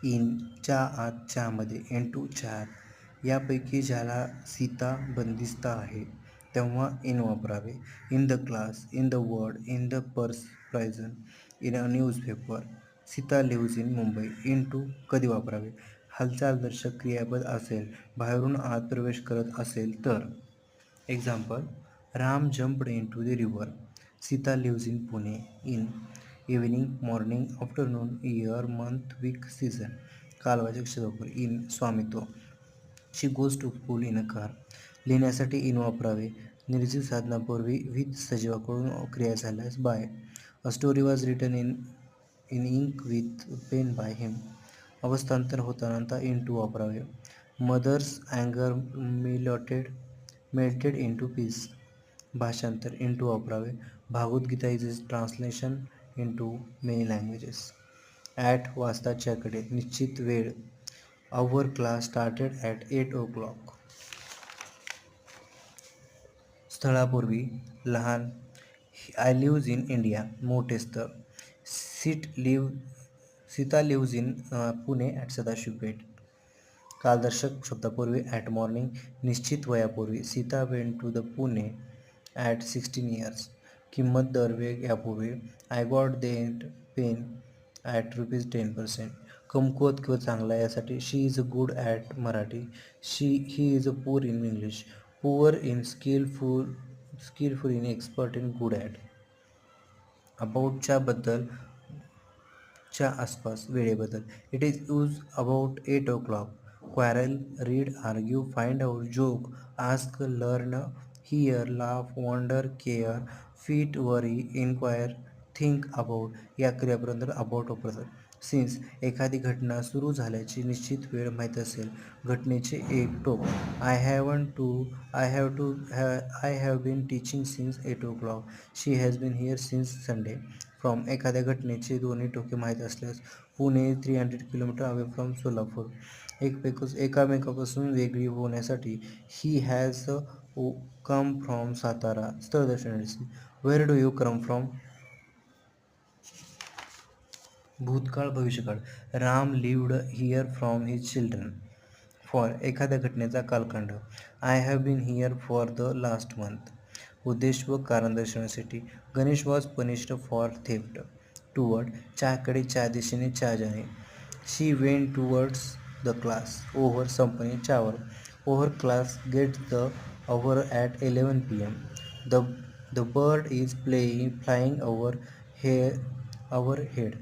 In च्या आत च्यामध्ये, into चार यापैकी ज्याला सीता बंदिस्त आहे तेव्हा इन वापरावे. In the class, in the word, in the purse prison, in a newspaper. Sita lives in Mumbai. Into कधी वापरावे. हालचालदर्शक क्रियापद असेल, बाहेरून आत प्रवेश करत असेल तर. Example, Ram jumped into the river. Sita lives in Pune. In evening, morning, afternoon, year, month, week, season. कालवाचक शब्दवापर. इन स्वामित्व. She goes to school in a car. लिहिण्यासाठी इन वापरावे. निर्जीव साधनापूर्वी विथ सजीवाकडून क्रिया झाल्यास by. A story was written in ink with pen by him. अवस्थांतर होताना इन टू वापरावे. मदर्स अँगर मेल्टेड इन टू पीस. भाषांतर इन टू वापरावे. Bhagwat is translation into many languages. At वाजताच्याकडे. निश्चित वेळ. Our class started at 8 o'clock. स्थळापूर्वी. लहान. I lives in India. मोठे स्थळ. Sita lives in Pune at Sadashiv Peth. कालदर्शक शब्दापूर्वी ॲट मॉर्निंग. निश्चित वयापूर्वी. Sita went to the Pune at 16 years. किंमत दर वेग यापूर्वी. I got that pen at ₹10%. कमकुवत किंवा चांगला यासाठी she is a good at Marathi. He is a poor in English. Poor in skillful in expert in good at. अबाउटच्या बद्दल च्या आसपास. वेळेबद्दल. It is use about 8 o'clock. Quarrel, read, argue, find out, joke, ask, learn, hear, laugh, wonder, care, feet, worry, inquire, think about या क्रियापदांत about वापरतात. Since एखादी घटना सुरू झाल्याची निश्चित वेळ माहीत असेल. घटनेचे एक टोक. I have been teaching since 8 o'clock. She has been here since Sunday. From एखाद्या घटनेचे दोन्ही टोके माहीत असल्यास. Pune 300 kilometre away from Solapur. एकामेकापासून वेगळी होण्यासाठी. He has come from Satara. स्थळ दर्शवण्यासाठी. Where do you come from. भूतकाळ भविष्यकाळ. Ram lived here from his children. For एखाद्या घटनेचा कालखंड. I have been here for the last month. उद्देश व कारण दर्शवण्यासाठी. Ganesh was punished for theft. Toward च्याकडे, च्या दिशेने, च्या जाणे. She went towards the class. Over संपणे, च्यावर. Over class gets the hour at 11 PM. The bird is flying our head.